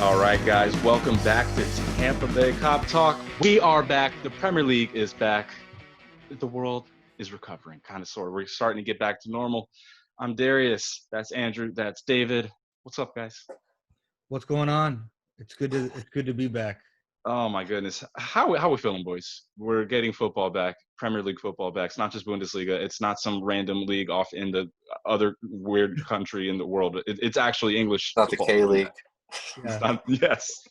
All right, guys, welcome back to Tampa Bay Cop Talk. We are back. The Premier League is back. The world is recovering, kind of, sort of. We're starting to get back to normal. I'm Darius. That's Andrew. That's David. What's up, guys? What's going on? It's good to be back. Oh my goodness, how we feeling, boys? We're getting football back, Premier League football back. It's not just Bundesliga. It's not some random league off in the other weird country in the world. It's actually English Not the football. K League. It's Yeah. not. Yes.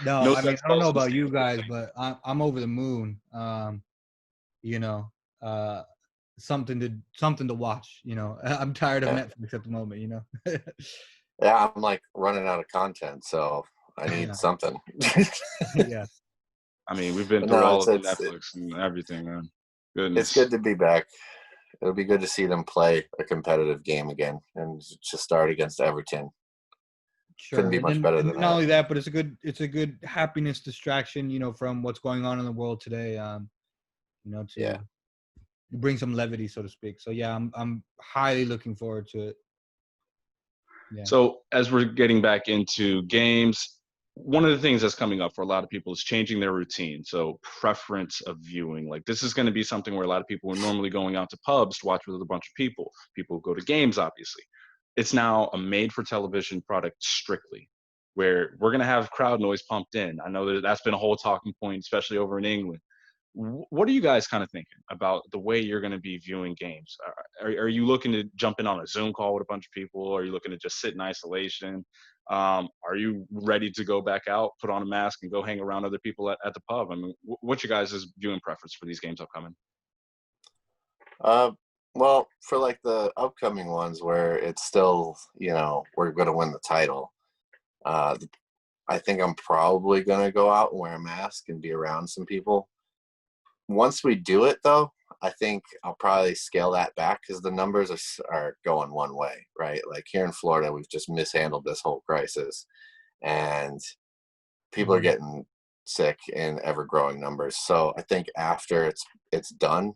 No, No I mean sex I don't know calls in the about you stands. guys, but I'm over the moon. You know, uh, something to watch. I'm tired of Yeah. Netflix at the moment. Yeah, I'm like running out of content, so I need Yeah. something. Yeah. I mean, we've been But through no, all it's of the it's Netflix and everything, man. it's Goodness. good to be back. It'll be good to see them play a competitive game again and to start against Everton. Couldn't Sure. be And much then better and than not that. only that, but it's a good happiness distraction. From what's going on in the world today. Yeah. To bring some levity, so to speak. So yeah, I'm highly looking forward to it. Yeah. So as we're getting back into games, one of the things that's coming up for a lot of people is changing their routine. So preference of viewing, like this is going to be something where a lot of people are normally going out to pubs to watch with a bunch of people. People go to games, obviously. It's now a made-for-television product strictly, where we're going to have crowd noise pumped in. I know that that's been a whole talking point, especially over in England. What are you guys kind of thinking about the way you're going to be viewing games? Are you looking to jump in on a Zoom call with a bunch of people? Are you looking to just sit in isolation? Are you ready to go back out, put on a mask, and go hang around other people at the pub? I mean, what's your guys' viewing preference for these games upcoming? Uh, well, for like the upcoming ones where it's still, we're going to win the title. I think I'm probably going to go out and wear a mask and be around some people. Once we do it, though, I think I'll probably scale that back because the numbers are going one way, right? Like here in Florida, we've just mishandled this whole crisis, and people are Mhm. getting sick in ever-growing numbers. So I think after it's done,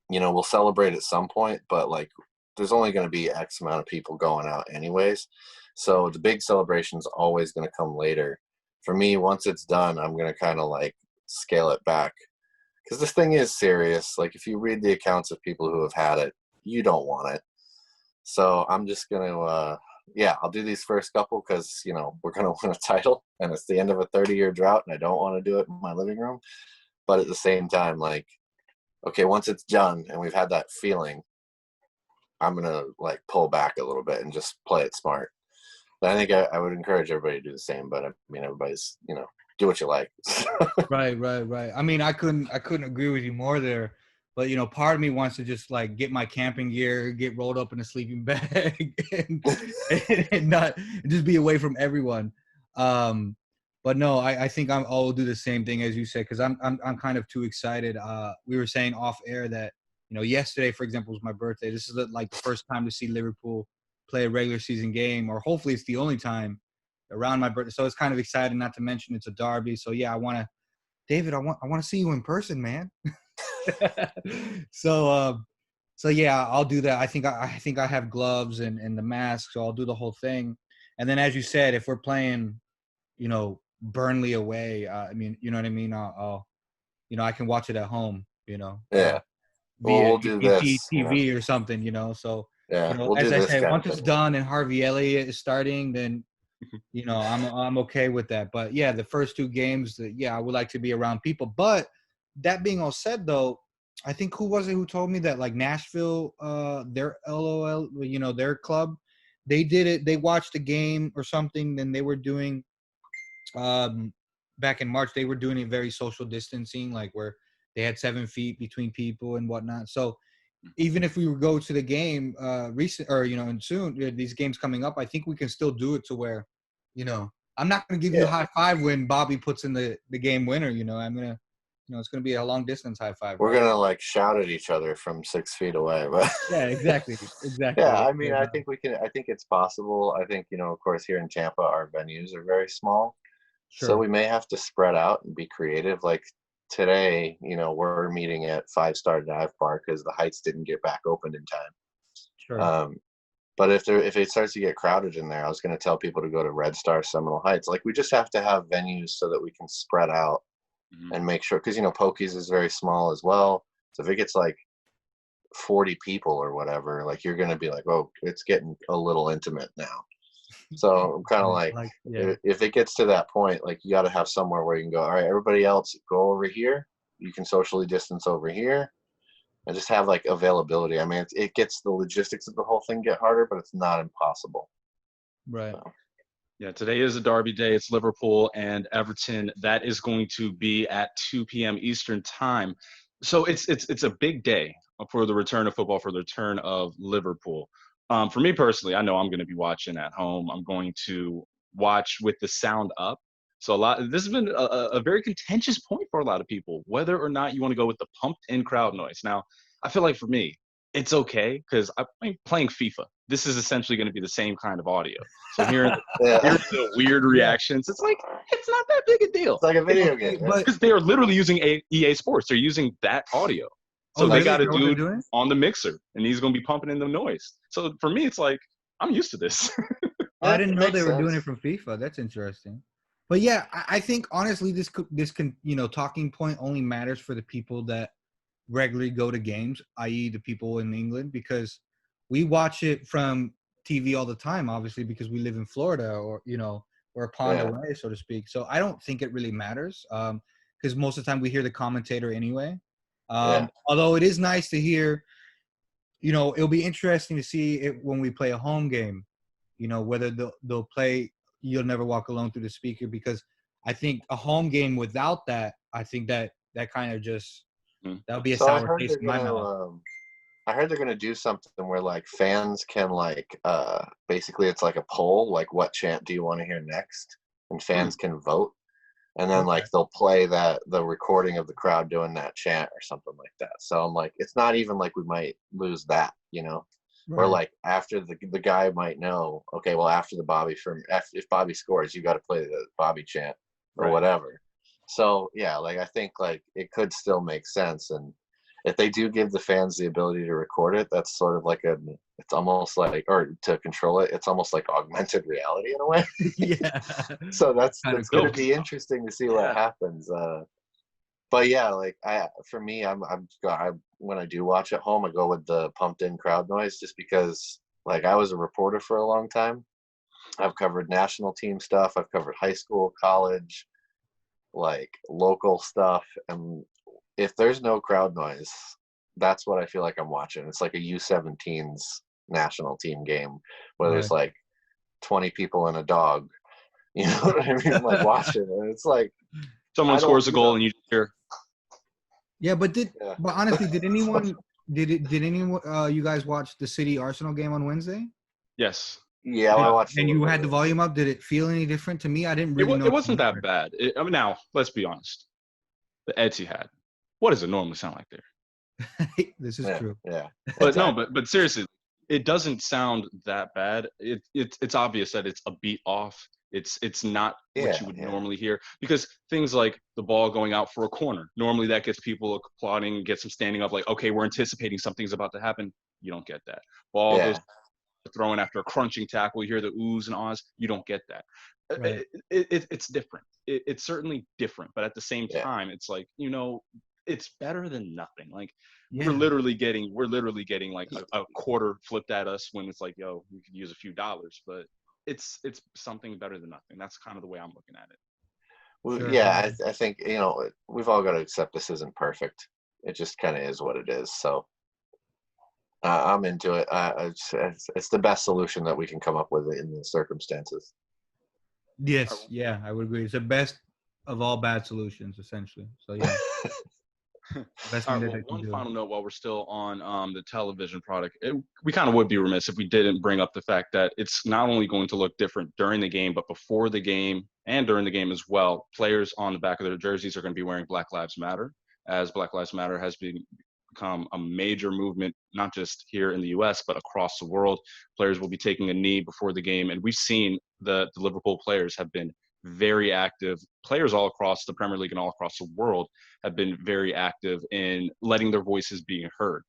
we'll celebrate at some point, but like there's only going to be X amount of people going out anyways. So the big celebration is always going to come later. For me, once it's done, I'm going to kind of like scale it back because this thing is serious. Like if you read the accounts of people who have had it, you don't want it. So I'm just gonna, yeah, I'll do these first couple because we're gonna win a title, and it's the end of a 30-year drought, and I don't want to do it in my living room. But at the same time, like, okay, once it's done and we've had that feeling, I'm gonna like pull back a little bit and just play it smart. But I think I would encourage everybody to do the same. But I mean, everybody's do what you like. Right. I mean, I couldn't agree with you more there. But part of me wants to just like get my camping gear, get rolled up in a sleeping bag, and not and just be away from everyone. But no, I think I'll do the same thing as you said because I'm kind of too excited. We were saying off air that yesterday, for example, was my birthday. This is like the first time to see Liverpool play a regular season game, or hopefully it's the only time around my birthday. So it's kind of exciting. Not to mention it's a derby. So yeah, David, I want to see you in person, man. so so yeah, I'll do that. I think I have gloves and the mask, so I'll do the whole thing. And then as you said, if we're playing, Burnley away, I mean, you know what I mean. I'll I can watch it at home, Yeah, via we'll do this. TV or something, So Yeah, we'll as do I this said, kind of once it's thing. done and Harvey Elliott is starting, then I'm okay with that. But yeah, the first two games, yeah, I would like to be around people. But that being all said, though, I think who was it who told me that like Nashville, their LOL, their club, they did it. They watched a game or something, and they were doing um back in March. They were doing it very social distancing, like where they had 7 feet between people and whatnot. So even if we would go to the game recent or and soon these games coming up, I think we can still do it to where you know I'm not going to give you a Yeah, high five when Bobby puts in the game winner. I'm gonna it's going to be a long distance high five, we're right? gonna like shout at each other from 6 feet away, but Yeah, exactly. yeah, Yeah, I mean, I think we can. I think it's possible. I think of course, here in Tampa, our venues are very small, so sure, we may have to spread out and be creative. Like today, we're meeting at Five Star Dive Bar because the Heights didn't get back open in time. sure. Um, But if it starts to get crowded in there, I was going to tell people to go to Red Star Seminole Heights. Like, we just have to have venues so that we can spread out and make sure, because, you know, Pokies is very small as well. So if it gets like 40 people or whatever, like, you're going to be like, oh, it's getting a little intimate now. So I'm kind of like, if it gets to that point, like, you got to have somewhere where you can go, all right, everybody else go over here. You can socially distance over here. And just have like availability. I mean, it gets the logistics of the whole thing get harder, but it's not impossible. Right. So. Yeah, today is a derby day. It's Liverpool and Everton. That is going to be at 2 p.m. Eastern time. So it's a big day for the return of football, for the return of Liverpool. For me personally, I know I'm going to be watching at home. I'm going to watch with the sound up. So this has been a very contentious point for a lot of people, whether or not you want to go with the pumped-in crowd noise. Now, I feel like for me, it's okay because I'm playing FIFA. This is essentially going to be the same kind of audio. So hearing the weird reactions, it's like, it's not that big a deal. It's like a video game. Because they are literally using EA Sports. They're using that audio. So they got a dude on the mixer, and he's going to be pumping in the noise. So for me, it's like, I'm used to this. I didn't know they were doing it from FIFA. That's interesting. But yeah, I think honestly, this can, you know, talking point only matters for the people that regularly go to games, i.e. the people in England, because we watch it from TV all the time, obviously, because we live in Florida, or, you know, or a pond away, so to speak. So I don't think it really matters, because most of the time we hear the commentator anyway. Although it is nice to hear, you know, it'll be interesting to see it when we play a home game, you know, whether they'll play You'll Never Walk Alone through the speaker, because I think a home game without that, I think that kind of just, that would be a sour taste in my mouth. I heard they're gonna do something where like fans can like basically it's like a poll, like what chant do you want to hear next, and fans can vote, and then like they'll play the recording of the crowd doing that chant or something like that. So I'm like, it's not even like we might lose that, you know. Or like after the guy might know, okay, well, after if Bobby scores, you got to play the Bobby chant or whatever. So yeah, like I think like it could still make sense, and if they do give the fans the ability to record it, that's sort of like it's almost like, or to control it, it's almost like augmented reality in a way. So that's going to be interesting to see what happens. But yeah, like for me, I'm when I do watch at home, I go with the pumped in crowd noise, just because like I was a reporter for a long time. I've covered national team stuff. I've covered high school, college, like local stuff. And if there's no crowd noise, that's what I feel like I'm watching. It's like a U17s national team game where there's like 20 people and a dog. You know what I mean? Like watching, and it's like someone scores a goal and you hear. Yeah, but honestly, did anyone you guys watch the City Arsenal game on Wednesday? Yes. Yeah, I watched. And you had the volume up. Did it feel any different? To me, I didn't really know. It wasn't that bad. I mean, now let's be honest. The Etihad. What does it normally sound like there? This is true. Yeah. But but seriously, it doesn't sound that bad. It's obvious that it's a beat off. It's not what you would normally hear, because things like the ball going out for a corner, normally that gets people applauding, gets them standing up like, okay, we're anticipating something's about to happen. You don't get that. Ball goes throwing after a crunching tackle, you hear the oohs and ahs. You don't get that. Right. It's different. It's certainly different, but at the same time, it's like, you know, it's better than nothing. Like we're literally getting like a quarter flipped at us when it's like, yo, we could use a few dollars, but it's something better than nothing. That's kind of the way I'm looking at it. Well, yeah, I think, you know, we've all got to accept this isn't perfect. It just kind of is what it is. So I'm into it. It's the best solution that we can come up with in the circumstances. Yes, yeah, I would agree. It's the best of all bad solutions, essentially. So yeah. One final note while we're still on the television product. We kind of would be remiss if we didn't bring up the fact that it's not only going to look different during the game, but before the game and during the game as well. Players on the back of their jerseys are going to be wearing Black Lives Matter, as Black Lives Matter has become a major movement, not just here in the U.S., but across the world. Players will be taking a knee before the game, and we've seen the Liverpool players have been very active. Players all across the Premier League and all across the world have been very active in letting their voices be heard.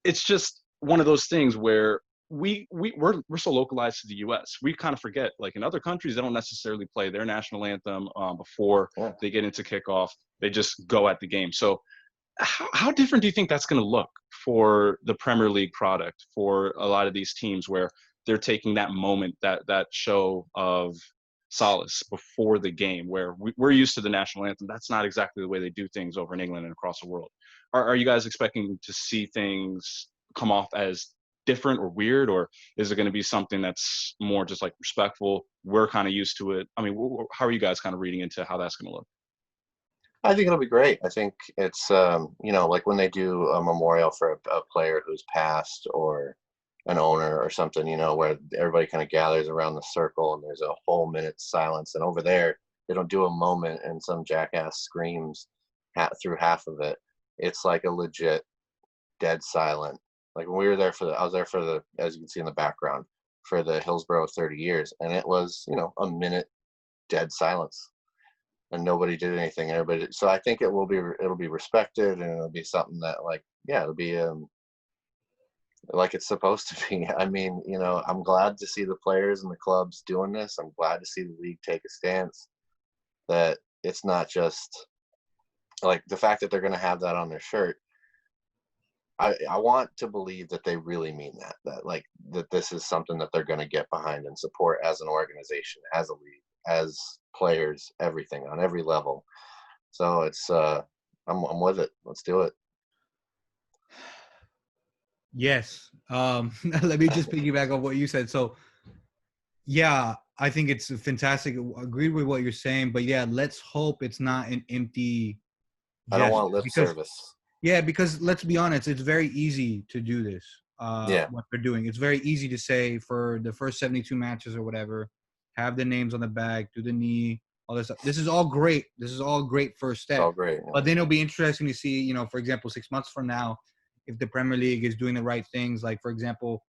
It's just one of those things where we're so localized to the U.S. We kind of forget, like in other countries, they don't necessarily play their national anthem before they get into kickoff. They just go at the game. So how different do you think that's going to look for the Premier League product for a lot of these teams where they're taking that moment, that show of solace before the game, where we're used to the national anthem? That's not exactly the way they do things over in England and across the world. Are you guys expecting to see things come off as different or weird, or is it going to be something that's more just like respectful? We're kind of used to it. I mean, how are you guys kind of reading into how that's going to look? I think it'll be great. I think it's, like when they do a memorial for a player who's passed, or an owner or something, where everybody kind of gathers around the circle and there's a whole minute's silence. And over there, they don't do a moment and some jackass screams through half of it. It's like a legit dead silent. Like when we were there I was there for the, as you can see in the background, for the Hillsborough 30 years. And it was, a minute dead silence. And nobody did anything. So I think it'll be respected, and it'll be something that, like, yeah, it'll be like it's supposed to be. I mean, I'm glad to see the players and the clubs doing this. I'm glad to see the league take a stance that it's not just like the fact that they're going to have that on their shirt. I want to believe that they really mean that this is something that they're going to get behind and support as an organization, as a league, as players, everything on every level. So it's I'm with it. Let's do it. Yes. Let me just piggyback on what you said. So yeah, I think it's fantastic. Agree with what you're saying, but yeah, let's hope it's not an empty gesture. I don't want lip service. Yeah, because let's be honest, it's very easy to do this. What they're doing. It's very easy to say for the first 72 matches or whatever, have the names on the back, do the knee, all this stuff. This is all great. This is all great first step. It's all great. Yeah. But then it'll be interesting to see, for example, 6 months from now, if the Premier League is doing the right things. Like, for example,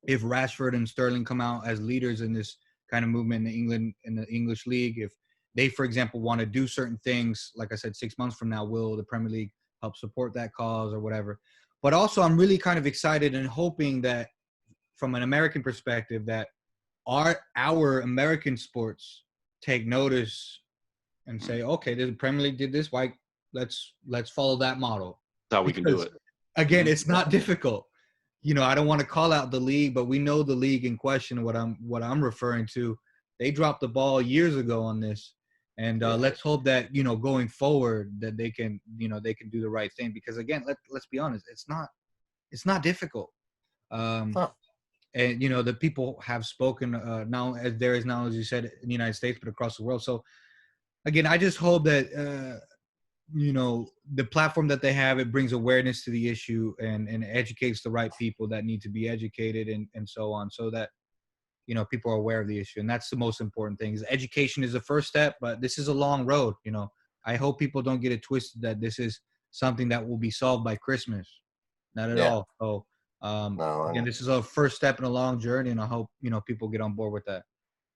if Rashford and Sterling come out as leaders in this kind of movement in the English league, if they, for example, want to do certain things, like I said, 6 months from now, will the Premier League help support that cause or whatever? But also, I'm really kind of excited and hoping that from an American perspective, that our American sports take notice and say, okay, the Premier League did this. Why? Let's follow that model. That's how we can do it. Again, it's not difficult. I don't want to call out the league, but we know the league in question. What I'm referring to, they dropped the ball years ago on this, and let's hope that going forward that they can do the right thing. Because again, let's be honest, it's not difficult. And the people have spoken now, as Darius, now as you said, in the United States, but across the world. So again, I just hope that the platform that they have, it brings awareness to the issue and educates the right people that need to be educated and so on, so that people are aware of the issue. And that's the most important thing. Is education is the first step, but this is a long road. I hope people don't get it twisted that this is something that will be solved by Christmas. Not at all. So again, this is a first step in a long journey, and I hope people get on board with that.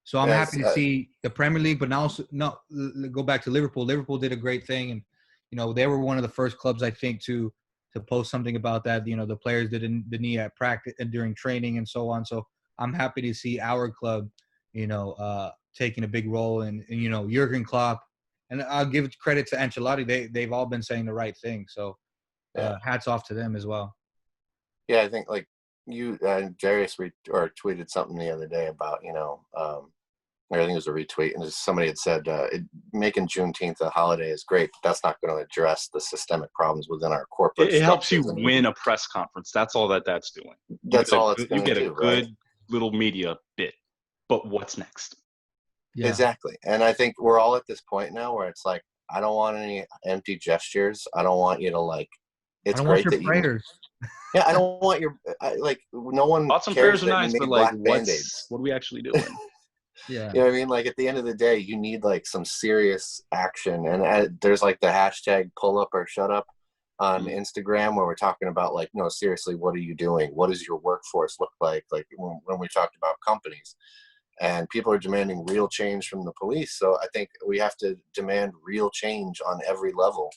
So I'm happy to see the Premier League, but now go back to Liverpool. Liverpool did a great thing, and they were one of the first clubs, I think, to post something about that. The players did the knee at practice and during training and so on. So I'm happy to see our club, taking a big role, and Jurgen Klopp, and I'll give credit to Ancelotti. They've all been saying the right thing. So hats off to them as well. Yeah, I think like you and Darius tweeted something the other day about I think it was a retweet, and somebody had said making Juneteenth a holiday is great, but that's not going to address the systemic problems within our corporate. It helps you win a press conference. That's all that's doing. That's all it's going to do. You get a good little media bit, but what's next? Yeah. Exactly, and I think we're all at this point now where it's like, I don't want any empty gestures. I don't want you to like. It's great that prayers. Yeah, I don't want no one. Thoughts and prayers are nice, but like, what are we actually doing? Yeah. You know what I mean? Like, at the end of the day, you need like some serious action. And there's like the hashtag pull up or shut up on Instagram, where we're talking about like, no, seriously, what are you doing? What does your workforce look like? Like when we talked about companies, and people are demanding real change from the police. So I think we have to demand real change on every level.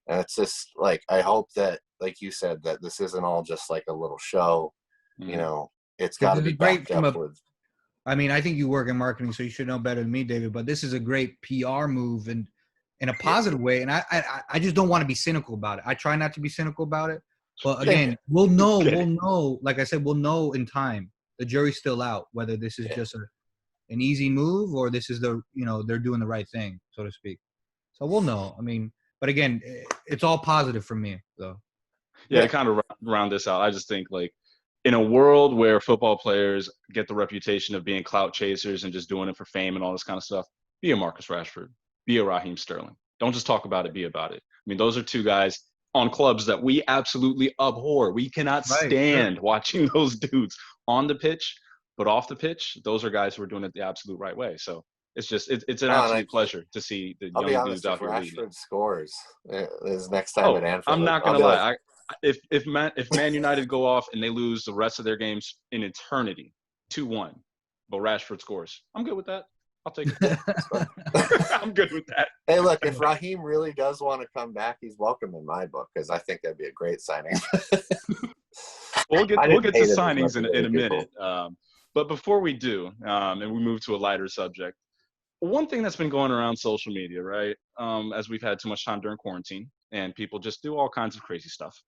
And it's just like, I hope that, like you said, that this isn't all just like a little show, it's got to This be is great backed from up a. with. I mean, I think you work in marketing, so you should know better than me, David. But this is a great PR move and in a positive way. And I just don't want to be cynical about it. I try not to be cynical about it. But again, we'll know. We'll know. Like I said, we'll know in time. The jury's still out whether this is just an easy move or this is they're doing the right thing, so to speak. So we'll know. I mean, but again, it's all positive for me, though. Yeah, to kind of round this out, I just think like in a world where football players get the reputation of being clout chasers and just doing it for fame and all this kind of stuff, be a Marcus Rashford, be a Raheem Sterling. Don't just talk about it, be about it. I mean, those are two guys on clubs that we absolutely abhor. We cannot stand watching those dudes on the pitch, but off the pitch, those are guys who are doing it the absolute right way. So it's just it's an absolute pleasure to see the young dudes out here leading. Rashford scores his next time at Anfield. I'm not gonna lie. If Man United go off and they lose the rest of their games in eternity, 2-1, but Rashford scores, I'm good with that. I'll take it. I'm good with that. Hey, look, if Raheem really does want to come back, he's welcome in my book because I think that'd be a great signing. We'll get to signings in a minute. But before we do, and we move to a lighter subject, one thing that's been going around social media, right, as we've had too much time during quarantine and people just do all kinds of crazy stuff.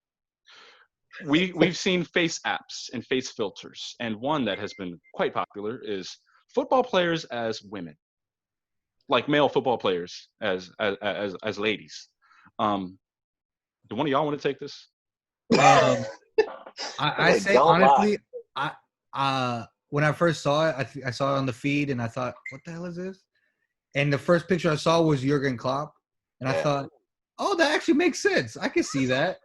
We've seen face apps and face filters, and one that has been quite popular is football players as women, like male football players as ladies. Do one of y'all want to take this? I say honestly, when I first saw it, I saw it on the feed, and I thought, what the hell is this? And the first picture I saw was Jurgen Klopp, and I thought, oh, that actually makes sense. I can see that.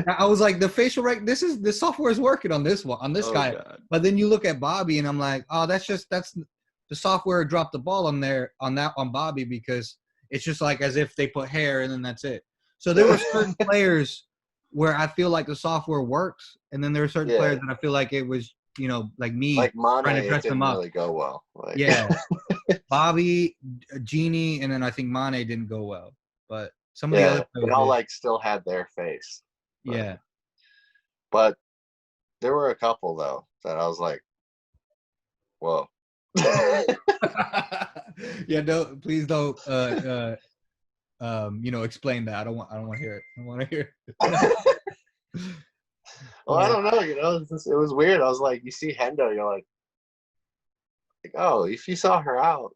I was like, the facial the software is working on this one, on this guy. God. But then you look at Bobby, and I'm like, oh, that's the software dropped the ball on Bobby because it's just like as if they put hair and then that's it. So there were certain players where I feel like the software works, and then there are certain players that I feel like it was, like me trying to dress them up. Really go well. Bobby, Genie, and then I think Mane didn't go well, but some of the other players they all still had their face. Yeah. But there were a couple though that I was like, whoa. Please don't explain that. I don't want to hear it. I don't want to hear it. Well, I don't know, it was weird. I was like, you see Hendo, you're like, oh, if you saw her out.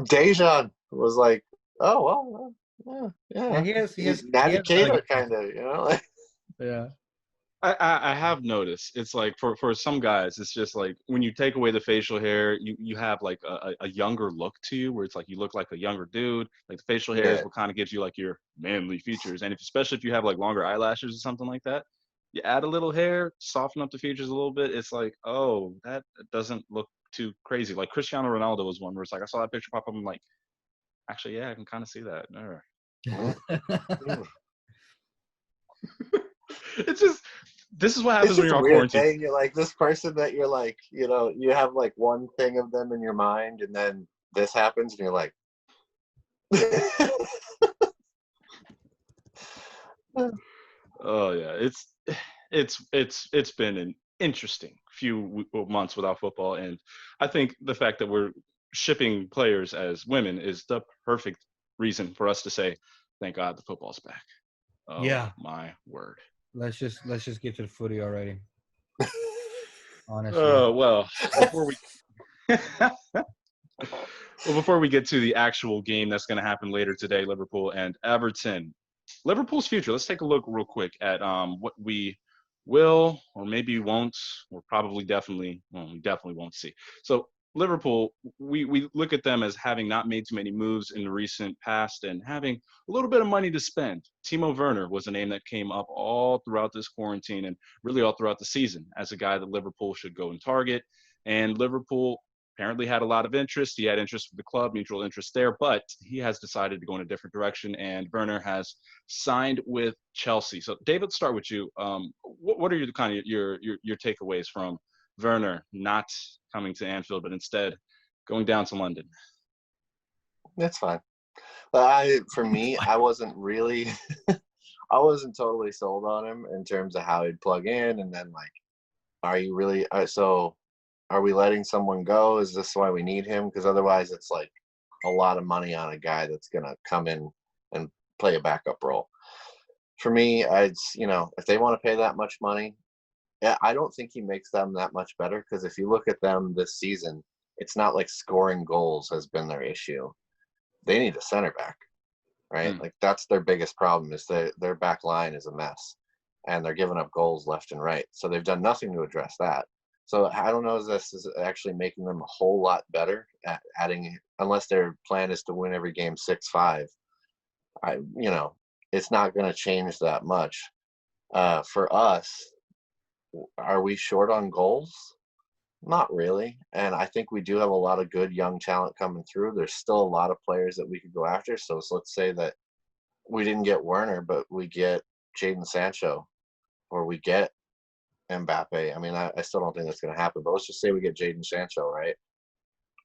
Dejan was like, oh well, yeah. He is Natty Keita kind of, Yeah. I have noticed it's like for some guys it's just like when you take away the facial hair you have like a younger look to you where it's like you look like a younger dude, like the facial hair is what kind of gives you like your manly features, and especially if you have like longer eyelashes or something like that, you add a little hair, soften up the features a little bit, it's like, oh, that doesn't look too crazy. Like Cristiano Ronaldo was one where it's like I saw that picture pop up, I'm like, actually I can kind of see that. It's just, this is what happens when you're on quarantine. You're like this person that you're like, you have like one thing of them in your mind, and then this happens, and you're like, oh yeah, it's been an interesting few months without football, and I think the fact that we're shipping players as women is the perfect reason for us to say, thank God the football's back. Oh, yeah, my word. Let's just get to the footy already. Honestly. Well, before we get to the actual game that's going to happen later today, Liverpool and Everton. Liverpool's future. Let's take a look real quick at what we will or maybe won't, or probably definitely won't see. So Liverpool, we look at them as having not made too many moves in the recent past and having a little bit of money to spend. Timo Werner was a name that came up all throughout this quarantine and really all throughout the season as a guy that Liverpool should go and target. And Liverpool apparently had a lot of interest. He had interest with the club, mutual interest there, but he has decided to go in a different direction, and Werner has signed with Chelsea. So David, let's start with you. What are your kind of your takeaways from Werner not coming to Anfield, but instead going down to London? That's fine. But for me, I wasn't really I wasn't totally sold on him in terms of how he'd plug in, and then like, are you really? So, are we letting someone go? Is this why we need him? Because otherwise, it's like a lot of money on a guy that's gonna come in and play a backup role. For me, if they want to pay that much money, yeah, I don't think he makes them that much better, because if you look at them this season, it's not like scoring goals has been their issue. They need a center back, right? Like that's their biggest problem, is their back line is a mess, and they're giving up goals left and right. So they've done nothing to address that. So I don't know if this is actually making them a whole lot better at adding, unless their plan is to win every game 6-5. It's not going to change that much. For us, are we short on goals? Not really. And I think we do have a lot of good young talent coming through. There's still a lot of players that we could go after. So let's say that we didn't get Werner, but we get Jadon Sancho, or we get Mbappe. I mean, I still don't think that's going to happen, but let's just say we get Jadon Sancho, right?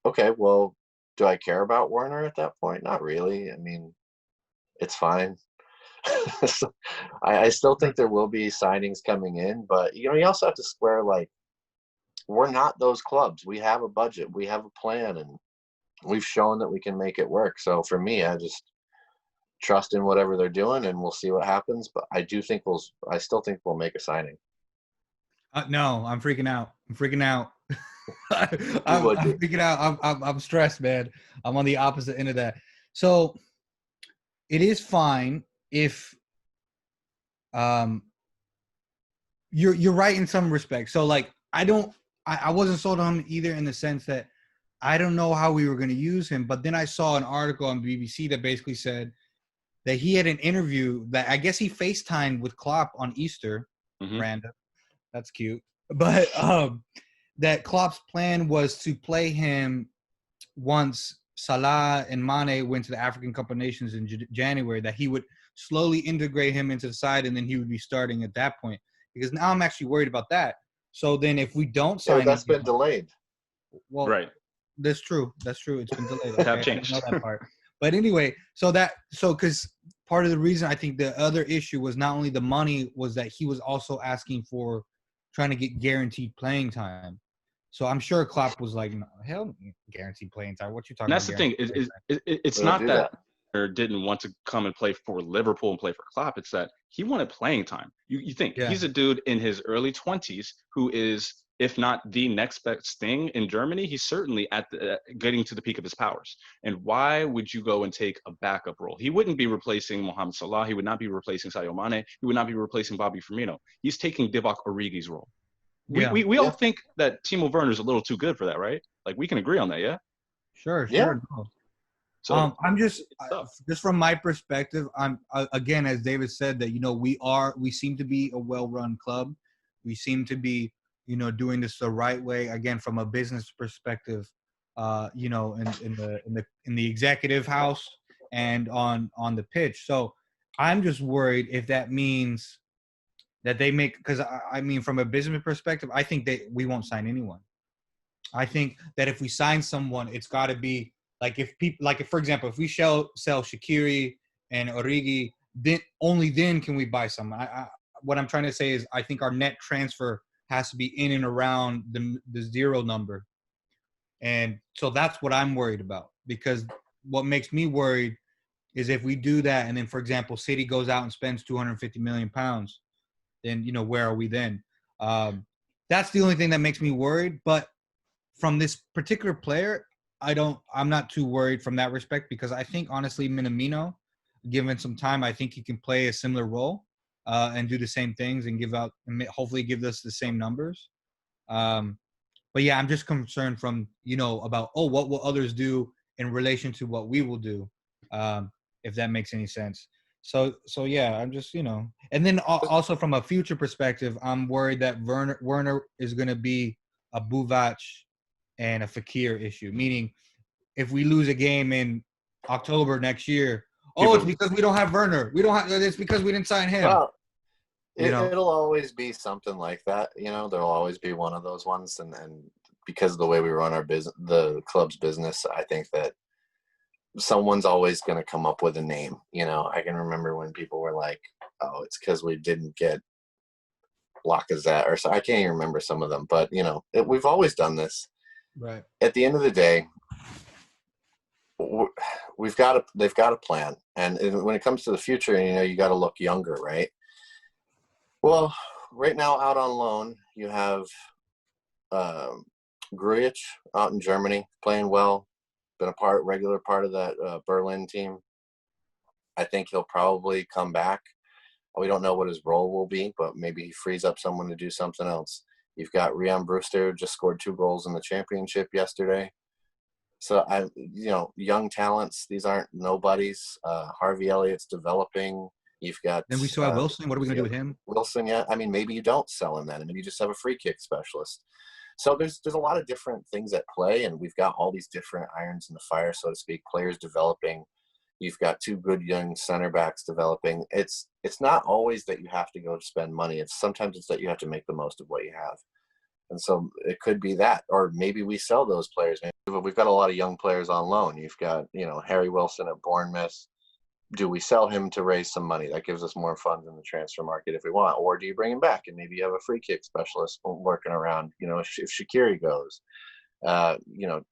Okay, well, do I care about Werner at that point? Not really. I mean, it's fine. So I still think there will be signings coming in, but you also have to square, like, we're not those clubs. We have a budget, we have a plan, and we've shown that we can make it work. So for me, I just trust in whatever they're doing, and we'll see what happens. But I still think we'll make a signing. No, I'm freaking out. I'm freaking out. I'm freaking out. I'm stressed, man. I'm on the opposite end of that. So it is fine if you're right in some respects. So like I wasn't sold on him either, in the sense that I don't know how we were going to use him. But then I saw an article on BBC that basically said that he had an interview that I guess he FaceTimed with Klopp on Easter. Random. That's cute. But that Klopp's plan was to play him once Salah and Mane went to the African Cup of Nations in January, that he would slowly integrate him into the side, and then he would be starting at that point. Because now I'm actually worried about that. So then if we don't sign that's been delayed. Well, right. That's true. It's been delayed. Okay, Have changed. I know that part. But anyway, because part of the reason I think the other issue was not only the money, was that he was also asking for trying to get guaranteed playing time. So I'm sure Klopp was like, no, hell, guaranteed playing time. What you talking And about? that's the thing. It's not that or didn't want to come and play for Liverpool and play for Klopp. It's that he wanted playing time. You think he's a dude in his early 20s who is, if not the next best thing in Germany, he's certainly at getting to the peak of his powers. And why would you go and take a backup role? He wouldn't be replacing Mohamed Salah. He would not be replacing Sadio Mane. He would not be replacing Bobby Firmino. He's taking Divock Origi's role. We all think that Timo Werner's a little too good for that, right? Like, we can agree on that, yeah? Sure. Yeah. No. So I'm just from my perspective, I'm again, as David said, that we seem to be a well-run club. We seem to be doing this the right way, again from a business perspective, in the executive house and on the pitch. So I'm just worried if that means that they make, because I mean from a business perspective, I think we won't sign anyone. I think that if we sign someone, it's got to be like, if for example, if we sell Shaqiri and Origi, then only then can we buy someone. What I'm trying to say is, I think our net transfer has to be in and around the zero number. And so that's what I'm worried about, because what makes me worried is if we do that, and then, for example, City goes out and spends 250 million pounds, then, where are we then? That's the only thing that makes me worried. But from this particular player, I'm not too worried from that respect, because I think, honestly, Minamino, given some time, I think he can play a similar role and do the same things and hopefully give us the same numbers. But yeah, I'm just concerned from, about, what will others do in relation to what we will do, if that makes any sense. So yeah, I'm just, and then also from a future perspective, I'm worried that Werner is going to be a Buvac and a Fekir issue. Meaning, if we lose a game in October next year, it's because we don't have Werner. It's because we didn't sign him. Well, it'll always be something like that. There'll always be one of those ones, and because of the way we run our business, the club's business, I think that someone's always going to come up with a name. I can remember when people were like, oh, it's because we didn't get Lacazette or so. I can't even remember some of them, but we've always done this. Right. At the end of the day, they've got a plan, and when it comes to the future, you got to look younger, right? Well, right now out on loan, you have Grujic out in Germany playing well, been a regular part of that Berlin team. I think he'll probably come back. We don't know what his role will be, but maybe he frees up someone to do something else. You've got Rian Brewster, just scored 2 goals in the championship yesterday. So, young talents, these aren't nobodies. Harvey Elliott's developing. You've got. Then we still have Wilson. What are we going to do with him? Wilson, yeah. I mean, maybe you don't sell him then. Maybe you just have a free kick specialist. So there's a lot of different things at play, and we've got all these different irons in the fire, so to speak, players developing. You've got 2 good young center backs developing. It's not always that you have to go to spend money. Sometimes it's that you have to make the most of what you have. And so it could be that, or maybe we sell those players. Maybe we've got a lot of young players on loan. You've got, Harry Wilson at Bournemouth. Do we sell him to raise some money? That gives us more funds in the transfer market if we want. Or do you bring him back and maybe you have a free kick specialist working around, if Shaqiri goes?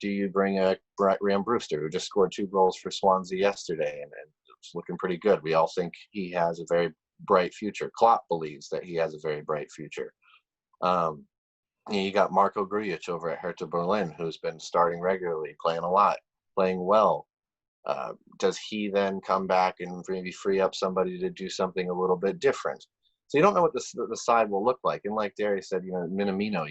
Do you bring a Rian Brewster, who just scored 2 goals for Swansea yesterday, and it's looking pretty good. We all think he has a very bright future. Klopp believes that he has a very bright future. You got Marco Grujic over at Hertha Berlin, who's been starting regularly, playing a lot, playing well. Does he then come back and maybe free up somebody to do something a little bit different? So you don't know what the side will look like. And like Darius said, Minamino,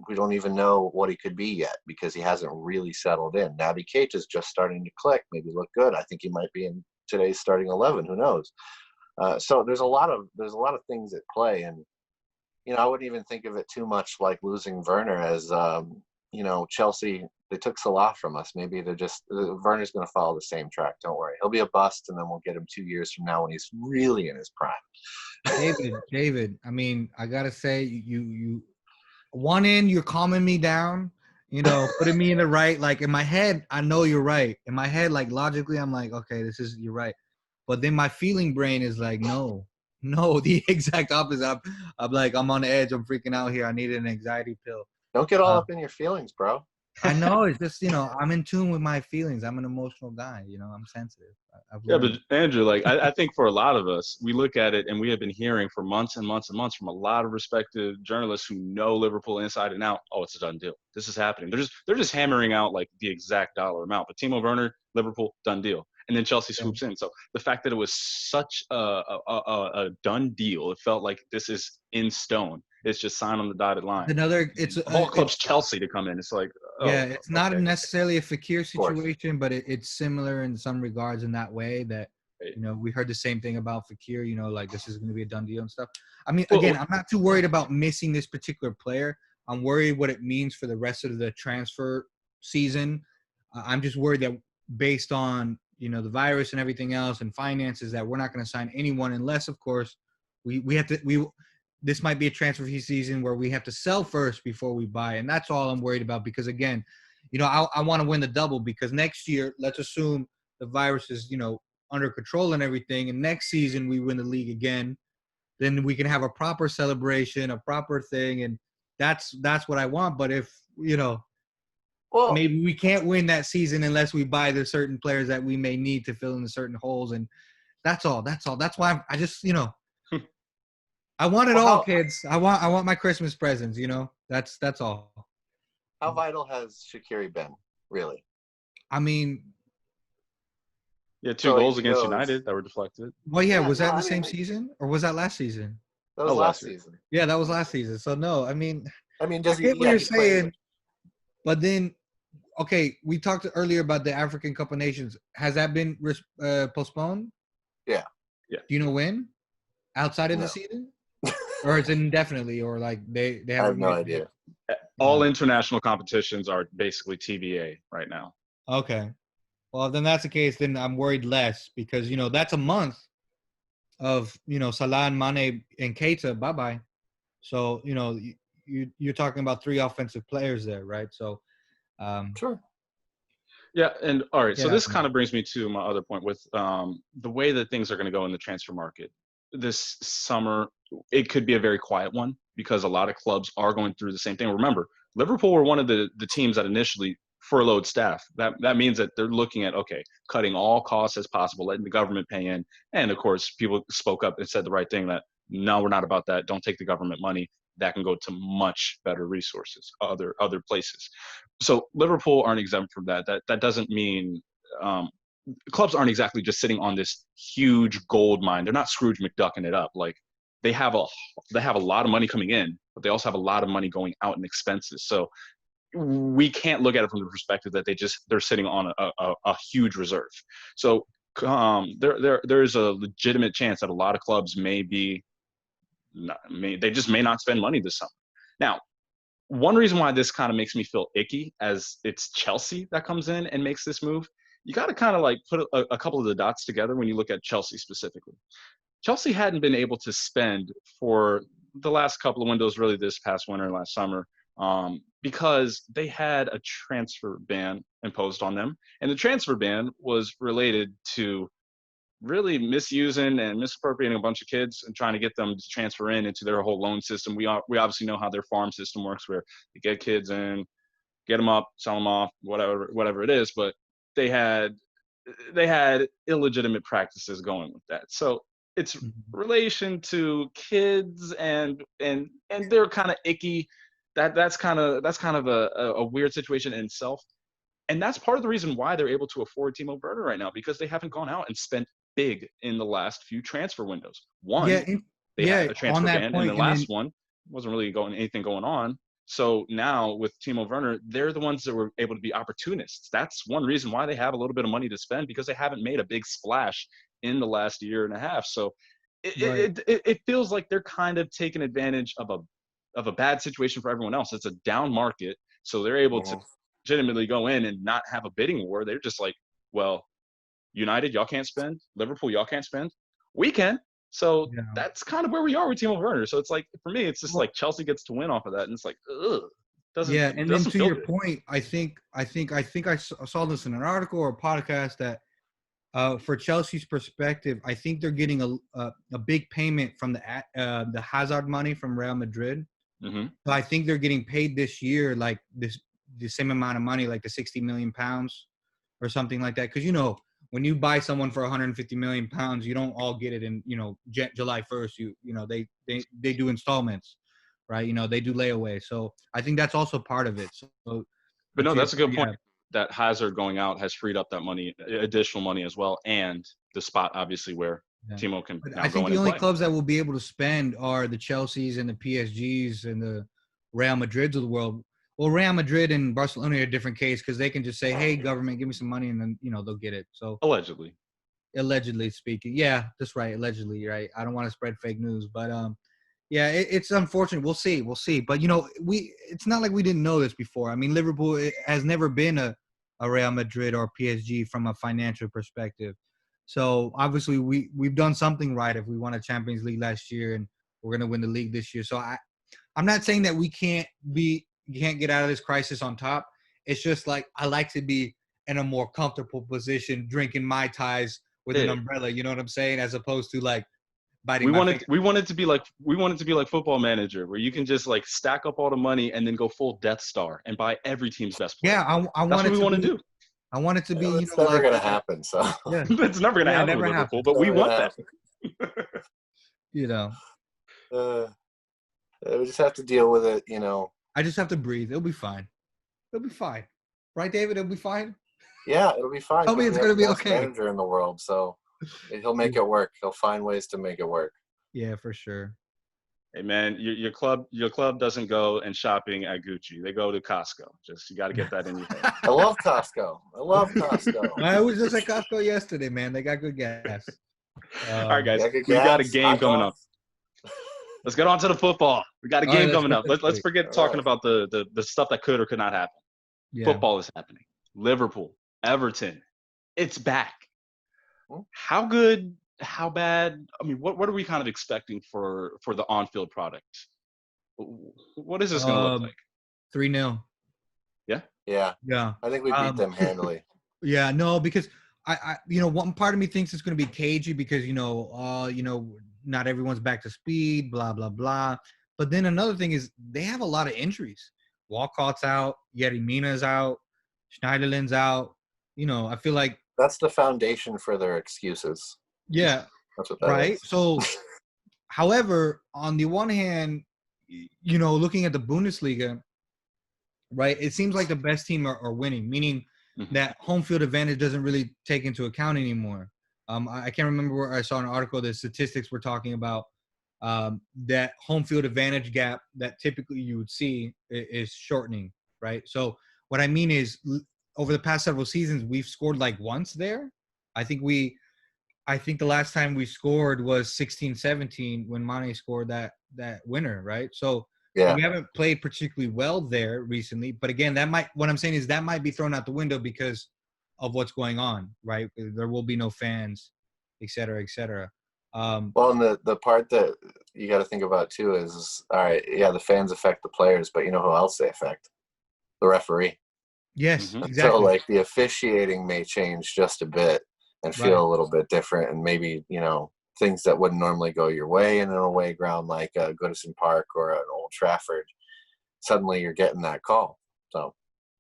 we don't even know what he could be yet because he hasn't really settled in. Naby Keita's just starting to click, maybe look good. I think he might be in today's starting 11. Who knows? So there's a lot of things at play, and I wouldn't even think of it too much like losing Werner as Chelsea. They took Salah from us. Maybe they're just Werner's going to follow the same track. Don't worry, he'll be a bust, and then we'll get him 2 years from now when he's really in his prime. David. I mean, I gotta say, you one end you're calming me down, putting me in the right. Like in my head, I know you're right. In my head, like logically, I'm like, okay, you're right. But then my feeling brain is like, no, the exact opposite. I'm like, I'm on the edge. I'm freaking out here. I need an anxiety pill. Don't get all up in your feelings, bro. I know. It's just, I'm in tune with my feelings. I'm an emotional guy. I'm sensitive. Yeah, but Andrew, I think for a lot of us, we look at it and we have been hearing for months and months and months from a lot of respected journalists who know Liverpool inside and out. Oh, it's a done deal. This is happening. They're just hammering out like the exact dollar amount. But Timo Werner, Liverpool, done deal. And then Chelsea swoops in. So the fact that it was such a done deal, it felt like this is in stone. It's just signed on the dotted line. It's whole club's Chelsea to come in. It's like, it's not necessarily a Fekir situation, but it's similar in some regards in that way that we heard the same thing about Fekir. Like this is going to be a done deal and stuff. I mean, again, I'm not too worried about missing this particular player. I'm worried what it means for the rest of the transfer season. I'm just worried that based on the virus and everything else and finances, that we're not going to sign anyone unless, of course, we have to. This might be a transfer fee season where we have to sell first before we buy. And that's all I'm worried about because, again, I want to win the double because next year, let's assume the virus is, under control and everything. And next season we win the league again. Then we can have a proper celebration, a proper thing. And that's what I want. But if, maybe we can't win that season unless we buy the certain players that we may need to fill in the certain holes. And that's all. That's why I just, I want it all, kids. I want my Christmas presents, That's all. How vital has Shaqiri been, really? I mean, yeah, 2 goals against United that were deflected. Well, yeah, was that the same season or was that last season? That was last season. Yeah, that was last season. So no, I mean, does I get what you're saying, but then, okay, we talked earlier about the African Cup of Nations. Has that been postponed? Yeah. Do you know when? Outside of the season? Or is it indefinitely, or like they have? I have no idea. All international competitions are basically TBA right now. Okay, well then that's the case. Then I'm worried less because that's a month of Salah and Mane and Keita. Bye bye. So you're talking about 3 offensive players there, right? So sure. Yeah, and all right. So this kind of brings me to my other point with the way that things are going to go in the transfer market. this summer, it could be a very quiet one because a lot of clubs are going through the same thing. Remember, Liverpool were one of the teams that initially furloughed staff. That means that they're looking at, okay, cutting all costs as possible, letting the government pay in. And of course, people spoke up and said the right thing that no, we're not about that. Don't take the government money. That can go to much better resources, other places. So Liverpool aren't exempt from that. That doesn't mean clubs aren't exactly just sitting on this huge gold mine. They're not Scrooge McDucking it up. Like they have a lot of money coming in, but they also have a lot of money going out in expenses. So we can't look at it from the perspective that they're sitting on a huge reserve. So there is a legitimate chance that a lot of clubs they just may not spend money this summer. Now, one reason why this kind of makes me feel icky, as it's Chelsea that comes in and makes this move, you got to kind of like put a couple of the dots together when you look at Chelsea specifically. Chelsea hadn't been able to spend for the last couple of windows, really this past winter and last summer, because they had a transfer ban imposed on them. And the transfer ban was related to really misusing and misappropriating a bunch of kids and trying to get them to transfer into their whole loan system. We obviously know how their farm system works, where you get kids in, get them up, sell them off, whatever it is. But they had illegitimate practices going with that. So it's relation to kids and they're kind of icky. That's kind of a weird situation in itself. And that's part of the reason why they're able to afford Timo Werner right now, because they haven't gone out and spent big in the last few transfer windows. They had a transfer ban, and the last one wasn't really anything going on. So now with Timo Werner, they're the ones that were able to be opportunists. That's one reason why they have a little bit of money to spend, because they haven't made a big splash in the last year and a half. So it feels like they're kind of taking advantage of a bad situation for everyone else. It's a down market, so they're able to legitimately go in and not have a bidding war. They're just like, well, United, y'all can't spend. Liverpool, y'all can't spend. We can. So that's kind of where we are with Timo Werner. So it's like, for me, it's just like Chelsea gets to win off of that, and it's like, ugh. And then to your point, I think I saw this in an article or a podcast that for Chelsea's perspective, I think they're getting a big payment from the Hazard money from Real Madrid. Mm-hmm. So I think they're getting paid this year like the same amount of money, like the 60 million pounds or something like that. Because when you buy someone for 150 million pounds, you don't all get it in July 1st. They do installments, right? They do layaway. So I think that's also part of it. So, but no, that's a good point. That Hazard going out has freed up that money, additional money as well, and the spot obviously where Timo can. I think the only clubs that will be able to spend are the Chelseas and the PSGs and the Real Madrids of the world. Well, Real Madrid and Barcelona are a different case because they can just say, "Hey, government, give me some money," and then they'll get it. So allegedly speaking, yeah, that's right. Allegedly, right? I don't want to spread fake news, but it's unfortunate. We'll see. But it's not like we didn't know this before. I mean, Liverpool has never been a Real Madrid or PSG from a financial perspective. So obviously we've done something right if we won a Champions League last year and we're gonna win the league this year. So I'm not saying that we can't get out of this crisis on top. It's just like I like to be in a more comfortable position, drinking Mai Tais with an umbrella. You know what I'm saying? As opposed to like biting. We want it to be like Football Manager, where you can just like stack up all the money and then go full Death Star and buy every team's best player. Yeah, that's what we want to do. I want it to be. It's never going to happen. So it's never going to happen with Liverpool, but we want that. We just have to deal with it. I just have to breathe. It'll be fine. Right, David? It'll be fine. Yeah, it'll be fine. Tell me it's going to be okay. Manager in the world, so he'll make it work. He'll find ways to make it work. Yeah, for sure. Hey man, your club doesn't go and shopping at Gucci. They go to Costco. You got to get that in your head. I love Costco. I was just at Costco yesterday, man. They got good gas. All right, guys, we got a game coming up. Let's get on to the football. We got a game coming up. Let's forget talking about the stuff that could or could not happen. Yeah. Football is happening. Liverpool, Everton, it's back. How good? How bad? I mean, what are we kind of expecting for the on-field product? What is this going to look like? 3-0. Yeah. I think we beat them handily. Yeah, no, because I one part of me thinks it's going to be cagey because not everyone's back to speed, blah, blah, blah. But then another thing is they have a lot of injuries. Walcott's out, Yerry Mina's out, Schneiderlin's out. I feel like That's the foundation for their excuses. yeah, That's what that right. is. So, however, on the one hand, looking at the Bundesliga, right, it seems like the best team are winning, meaning that home field advantage doesn't really take into account anymore. I can't remember where I saw an article that statistics were talking about that home field advantage gap that typically you would see is shortening, right? So what I mean is over the past several seasons, we've scored like once there. I think the last time we scored was 16-17 when Mane scored that winner, right? So Yeah. we haven't played particularly well there recently. But again, what I'm saying is that might be thrown out the window because of what's going on, right? There will be no fans, et cetera, et cetera. Well, and the part that you got to think about too is, all right, yeah, the fans affect the players, but you know who else they affect? The referee. Yes, And exactly. so, like, the officiating may change just a bit and feel a little bit different, and maybe, things that wouldn't normally go your way in an away ground like Goodison Park or an Old Trafford, suddenly you're getting that call. So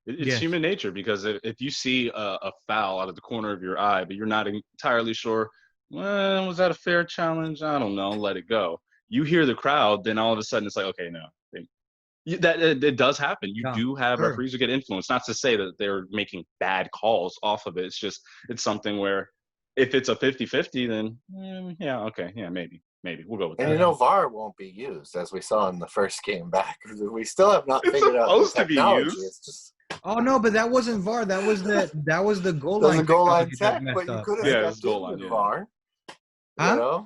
it's human nature, because if you see a foul out of the corner of your eye, but you're not entirely sure, well, was that a fair challenge? I don't know. Let it go. You hear the crowd, then all of a sudden it's like, okay, no. It does happen. You do have referees who get influenced. Not to say that they're making bad calls off of it. It's just it's something where if it's a 50-50, then maybe we'll go with that. And VAR won't be used, as we saw in the first game back. We still have not figured out the technology. It's just no, but that wasn't VAR. That was the goal line. The goal line tech, but you could have stepped in with VAR. Huh?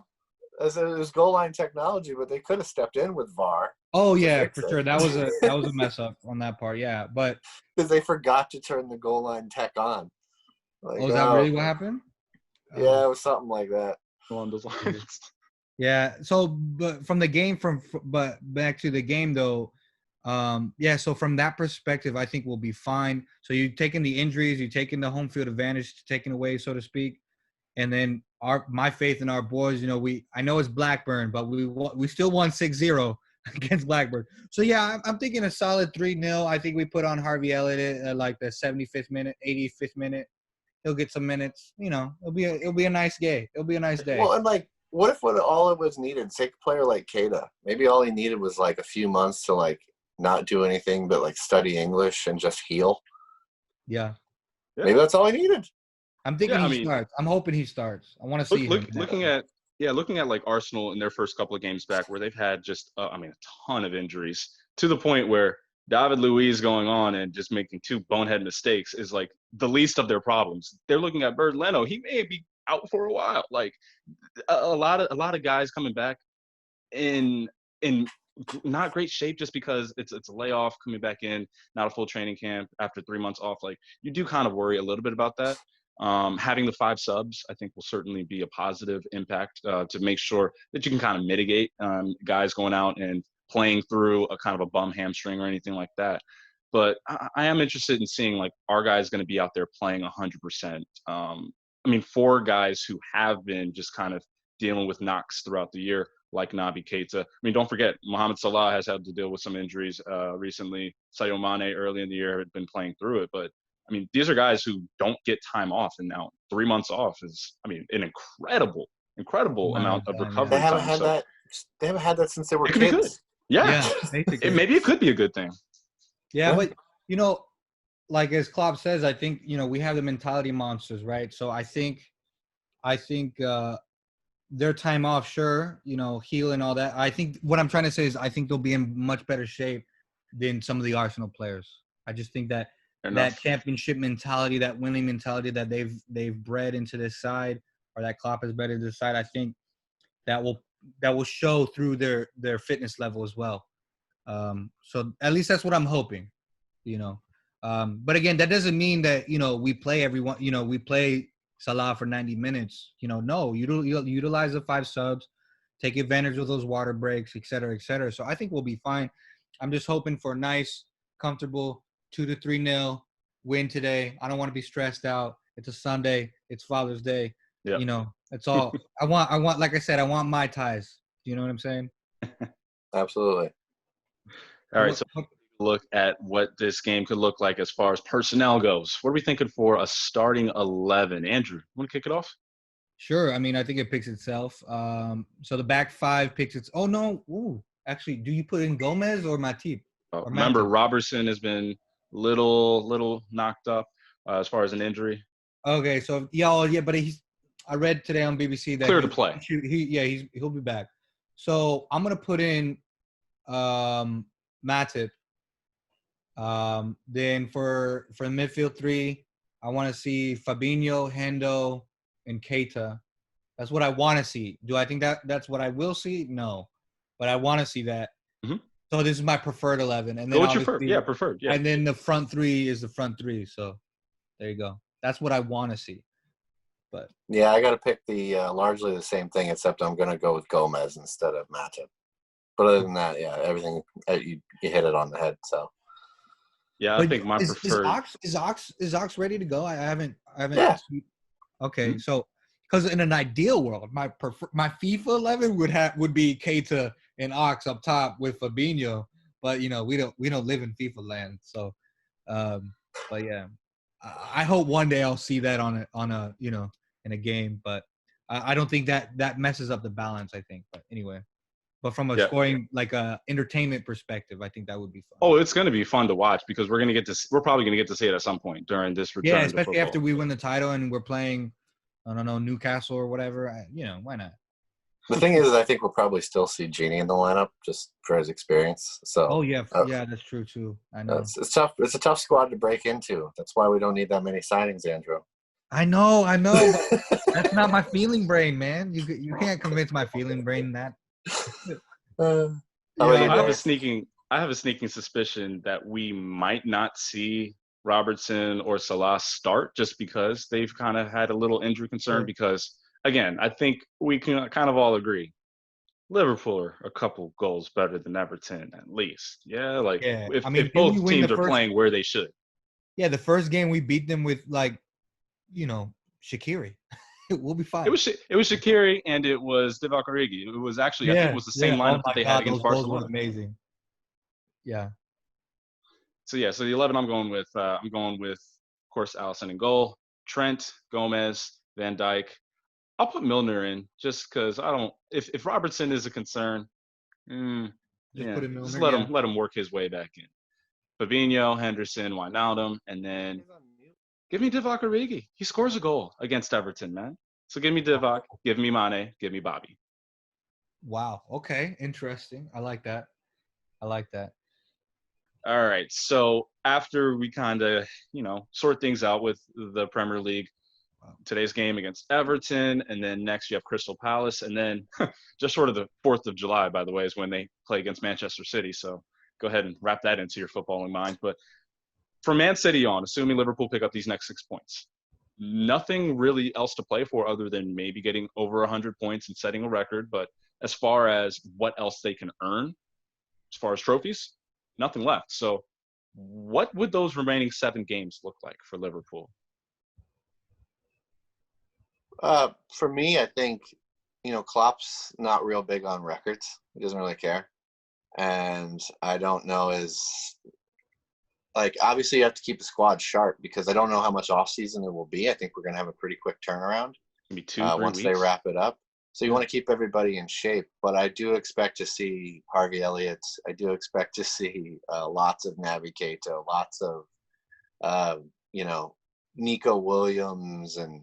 As it was goal line technology, but they could have stepped in with VAR. Oh yeah, for sure. That was a mess up on that part. Yeah, but because they forgot to turn the goal line tech on. Like, is that really what happened? Yeah, it was something like that. Along those lines. Yeah. So, but from the game, but back to the game though. So from that perspective, I think we'll be fine. So you taking the injuries, you taking the home field advantage taken away, so to speak, and then my faith in our boys. I know it's Blackburn, but we still won 6-0 against Blackburn. So yeah, I'm thinking a solid 3-0. I think we put on Harvey Elliott at like the 75th minute, 85th minute. He'll get some minutes. It'll be a nice game. It'll be a nice day. Well, and like, what if all it was needed? Take a player like Keita. Maybe all he needed was like a few months to like not do anything but like study English and just heal. Yeah. Maybe that's all he needed. I'm thinking he starts. I'm hoping he starts. I want to see him. Looking at like Arsenal in their first couple of games back, where they've had just a ton of injuries, to the point where David Luiz going on and just making two bonehead mistakes is like the least of their problems. They're looking at Bernd Leno. He may be out for a while. Like a lot of guys coming back in not great shape, just because it's a layoff, coming back in, not a full training camp after 3 months off. Like, you do kind of worry a little bit about that. Having the 5 subs, I think, will certainly be a positive impact to make sure that you can kind of mitigate guys going out and playing through a kind of a bum hamstring or anything like that. But I am interested in seeing, like, our guys going to be out there playing 100%. 4 guys who have been just kind of dealing with knocks throughout the year, like Naby Keita. Don't forget, Mohamed Salah has had to deal with some injuries recently. Sadio Mane early in the year had been playing through it. But, these are guys who don't get time off. And now 3 months off is, an incredible amount of recovery They haven't time. had that. They haven't had that since they were kids. Be good. Yeah. Maybe it could be a good thing. Yeah, but, like as Klopp says, I think, we have the mentality monsters, right? So I think their time off, sure, heal and all that. I think what I'm trying to say is I think they'll be in much better shape than some of the Arsenal players. I just think that championship mentality, that winning mentality that they've bred into this side, or that Klopp has bred into this side, I think that will show through their fitness level as well. So at least that's what I'm hoping, But again, that doesn't mean that, we play everyone, we play Salah for 90 minutes. No, utilize the 5 subs, take advantage of those water breaks, et cetera, et cetera. So I think we'll be fine. I'm just hoping for a nice, comfortable 2-3-0 win today. I don't want to be stressed out. It's a Sunday. It's Father's Day. Yep. That's all. I want. Like I said, I want my ties. You know what I'm saying? Absolutely. All right, so look at what this game could look like as far as personnel goes. What are we thinking for a starting 11? Andrew, want to kick it off? Sure. I mean, I think it picks itself. So the back five picks its. Oh no. Ooh. Actually, do you put in Gomez or Matip? Or Remember, Matip? Robertson has been little knocked up as far as an injury. Okay. So but he's. I read today on BBC that Clear to play. He'll be back. So I'm gonna put in Matip. Then for the midfield three, I want to see Fabinho, Hendo, and Keita. That's what I want to see. Do I think that's what I will see? No, but I want to see that. Mm-hmm. So this is my preferred 11, and then what's your preferred? Yeah, and then the front three is the front three. So there you go. That's what I want to see. But yeah, I got to pick the largely the same thing, except I'm going to go with Gomez instead of Matip. But other than that, yeah, everything you hit it on the head. So yeah, I think my preferred is Ox ready to go? I haven't. Yeah. Okay, Mm-hmm. so because in an ideal world, my FIFA 11 would be Keita and Ox up top with Fabinho, but we don't live in FIFA land. So, but yeah, I hope one day I'll see that on a in a game, but I don't think that messes up the balance. I think, but anyway. But from a scoring, like a entertainment perspective, I think that would be fun. Oh, it's going to be fun to watch because we're probably going to get to see it at some point during this return. Yeah, especially after we win the title and we're playing, I don't know, Newcastle or whatever. Why not? The thing is, I think we'll probably still see Genie in the lineup just for his experience. So. Oh yeah, that's true too. I know. It's tough. It's a tough squad to break into. That's why we don't need that many signings, Andrew. I know. But that's not my feeling brain, man. You can't convince my feeling brain that. I have a sneaking suspicion that we might not see Robertson or Salah start just because they've kind of had a little injury concern. Sure. Because again, I think we can kind of all agree Liverpool are a couple goals better than Everton at least. Yeah, if both teams are playing where they should. Yeah, the first game we beat them with Shaqiri. We'll be fine. It was Shaqiri and it was Divock Origi. It was actually I think it was the same lineup that they had against Barcelona. Was amazing. Yeah. So the 11 I'm going with of course Alisson in goal, Trent, Gomez, Van Dijk. I'll put Milner in just because I don't. If Robertson is a concern, put him Milner, just let him work his way back in. Fabinho, Henderson, Wijnaldum, and then. Give me Divock Origi. He scores a goal against Everton, man. So give me Divock, give me Mane, give me Bobby. Wow. Okay. Interesting. I like that. All right. So after we kind of, sort things out with the Premier League, today's game against Everton, and then next you have Crystal Palace, and then just sort of the 4th of July, by the way, is when they play against Manchester City. So go ahead and wrap that into your footballing mind. But from Man City on, assuming Liverpool pick up these next 6 points, nothing really else to play for other than maybe getting over 100 points and setting a record. But as far as what else they can earn, as far as trophies, nothing left. So what would those remaining 7 games look like for Liverpool? For me, I think, Klopp's not real big on records. He doesn't really care. And I don't know obviously you have to keep the squad sharp because I don't know how much off season it will be. I think we're going to have a pretty quick turnaround. Maybe 2-3 once weeks. They wrap it up. So you want to keep everybody in shape, but I do expect to see Harvey Elliott. I do expect to see lots of Naby Keita, lots of, Nico Williams and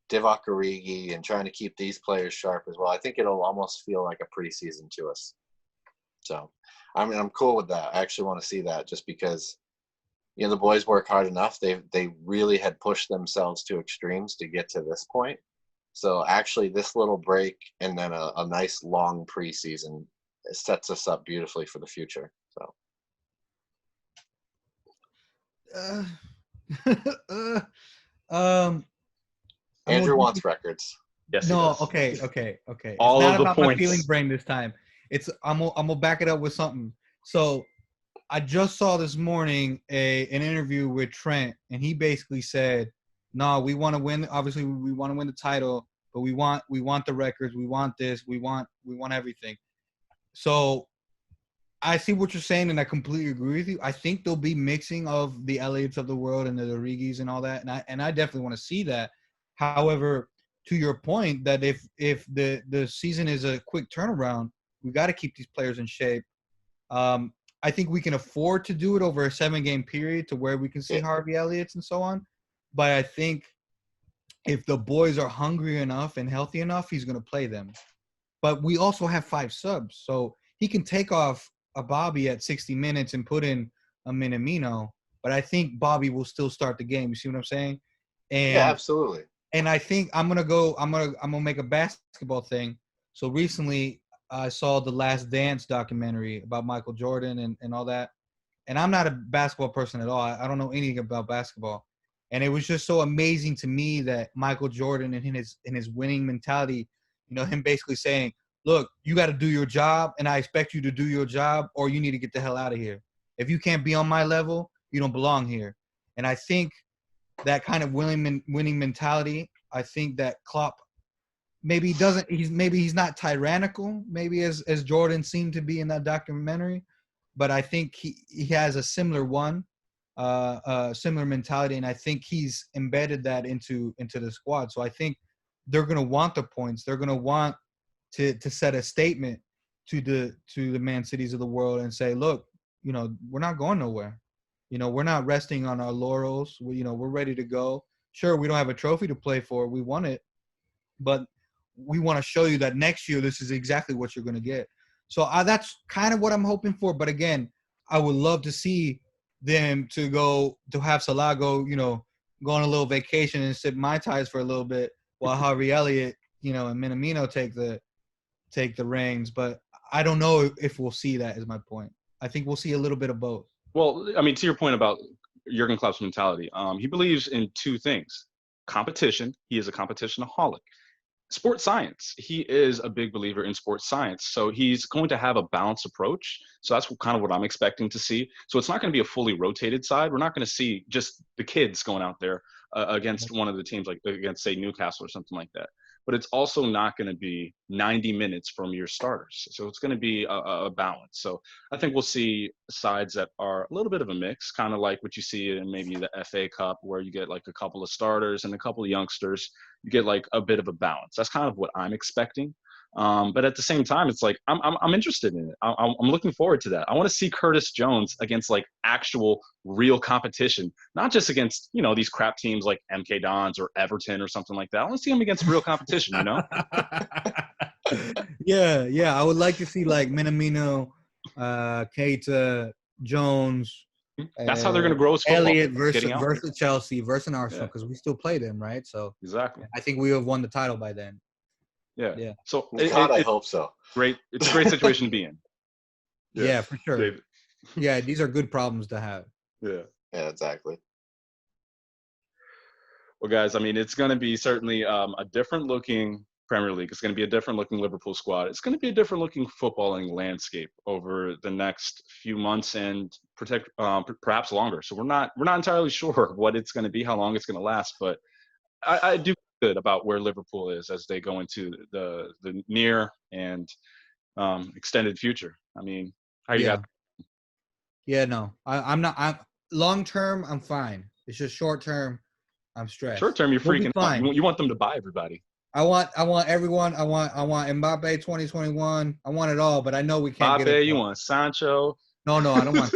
Divock Origi, and trying to keep these players sharp as well. I think it'll almost feel like a preseason to us. So, I'm cool with that. I actually want to see that just because, the boys work hard enough. They really had pushed themselves to extremes to get to this point. So actually this little break and then a nice long preseason sets us up beautifully for the future. So. Andrew wants records. Yes. No. Okay. All it's not of the about points. My feeling brain this time. I'm gonna back it up with something. So I just saw this morning an interview with Trent, and he basically said, "No, we want to win. Obviously, we want to win the title, but but we want the records, we want this, we want everything. So I see what you're saying, and I completely agree with you. I think there'll be mixing of the Elliots of the world and the Origis and all that, and I definitely want to see that. However, to your point, that if the season is a quick turnaround, we got to keep these players in shape. I think we can afford to do it over a 7-game period to where we can see Harvey Elliott's and so on. But I think if the boys are hungry enough and healthy enough, he's going to play them. But we also have 5 subs, so he can take off a Bobby at 60 minutes and put in a Minamino. But I think Bobby will still start the game. You see what I'm saying? And Yeah, absolutely. And I think I'm gonna make a basketball thing. So recently I saw the Last Dance documentary about Michael Jordan and all that. And I'm not a basketball person at all. I don't know anything about basketball. And it was just so amazing to me that Michael Jordan and his winning mentality, him basically saying, look, you got to do your job, and I expect you to do your job, or you need to get the hell out of here. If you can't be on my level, you don't belong here. And I think that kind of winning mentality, I think that Klopp maybe he's not tyrannical, maybe as Jordan seemed to be in that documentary, but I think he has a similar similar mentality, and I think he's embedded that into the squad. So I think they're going to want the points. They're going to want to set a statement to the Man Cities of the world and say, look, we're not going nowhere. We're not resting on our laurels. We're ready to go. Sure, we don't have a trophy to play for. We won it, but we want to show you that next year this is exactly what you're going to get. So that's kind of what I'm hoping for. But again, I would love to see them to have Salah go on a little vacation and sip Mai Tais for a little bit while Harvey Elliott, and Minamino take the reins. But I don't know if we'll see that, is my point. I think we'll see a little bit of both. Well, I mean, to your point about Jurgen Klopp's mentality, he believes in 2 things: competition. He is a competitionaholic. Sports science. He is a big believer in sports science. So he's going to have a balanced approach. So that's kind of what I'm expecting to see. So it's not going to be a fully rotated side. We're not going to see just the kids going out there against one of the teams, like against, say, Newcastle or something like that. But it's also not going to be 90 minutes from your starters. So it's going to be a balance. So I think we'll see sides that are a little bit of a mix, kind of like what you see in maybe the FA Cup, where you get like a couple of starters and a couple of youngsters. You get like a bit of a balance. That's kind of what I'm expecting. But at the same time, it's like I'm interested in it. I'm looking forward to that. I want to see Curtis Jones against like actual real competition, not just against these crap teams like MK Dons or Everton or something like that. I want to see him against real competition. Yeah. I would like to see like Minamino, Keita, Jones. That's how they're going to grow as football. Elliott versus Chelsea versus Arsenal, because we still play them, right? So exactly. I think we have won the title by then. Yeah. So I hope so. Great. It's a great situation to be in. Yeah, for sure. David. Yeah, these are good problems to have. Yeah, exactly. Well, guys, I mean, it's going to be certainly a different looking Premier League. It's going to be a different looking Liverpool squad. It's going to be a different looking footballing landscape over the next few months and perhaps longer. So we're not entirely sure what it's going to be, how long it's going to last, but I do feel good about where Liverpool is as they go into the near and extended future. I mean, how do you got? Yeah, no, I'm not. I'm long term. I'm fine. It's just short term. I'm stressed. Short term, you're freaking out. You want them to buy everybody. I want everyone. I want Mbappe 2021. I want it all, but I know we can't get it. You want Sancho? No, I don't want.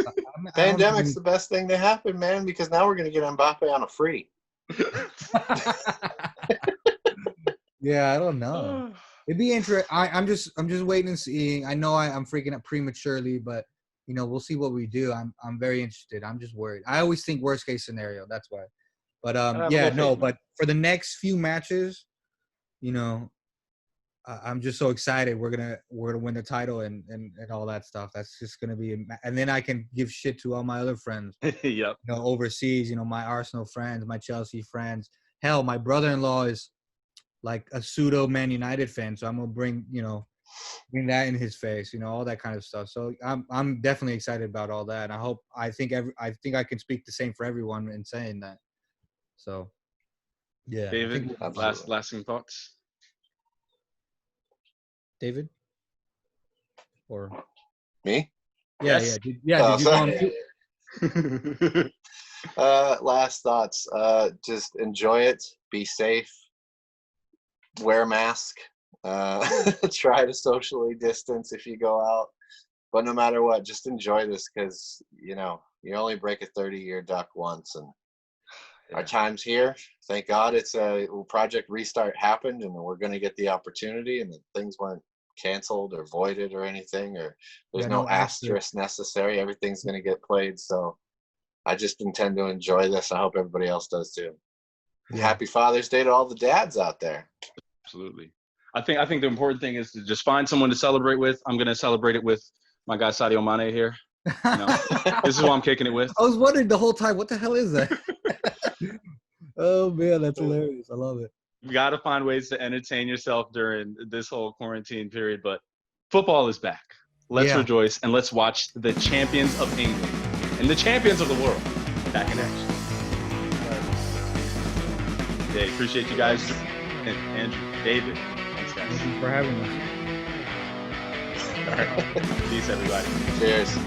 Pandemic's the best thing to happen, man, because now we're gonna get Mbappe on a free. Yeah, I don't know. It'd be interesting. I'm just waiting and seeing. I know I'm freaking out prematurely, but we'll see what we do. I'm very interested. I'm just worried. I always think worst case scenario. That's why. But but for the next few matches, I'm just so excited. We're gonna win the title and all that stuff. That's just gonna be, and then I can give shit to all my other friends. Yep. Overseas. My Arsenal friends, my Chelsea friends. Hell, my brother-in-law is like a pseudo Man United fan, so I'm gonna bring that in his face. All that kind of stuff. So I'm definitely excited about all that. And I think I can speak the same for everyone in saying that. So, yeah. David, lasting thoughts. David? Or Me? yeah, Yes. did you go on mute? Last thoughts. Just enjoy it. Be safe. Wear a mask. Try to socially distance if you go out. But no matter what, just enjoy this because, you only break a 30-year duck once. And our time's here. Thank God it's a Project Restart happened and we're going to get the opportunity and things weren't canceled or voided or anything, or there's no asterisk necessary. Everything's going to get played. So I just intend to enjoy this. I hope everybody else does too. And happy Father's Day to all the dads out there. Absolutely. I think the important thing is to just find someone to celebrate with. I'm going to celebrate it with my guy Sadio Mane here. This is who I'm kicking it with. I was wondering the whole time, what the hell is that? Oh man, that's hilarious. I love it. You got to find ways to entertain yourself during this whole quarantine period, but football is back. Let's rejoice and let's watch the champions of England and the champions of the world back in action. Yeah, appreciate you guys. And Andrew, David, thanks guys. Thank you for having us. All right. Peace, everybody. Cheers.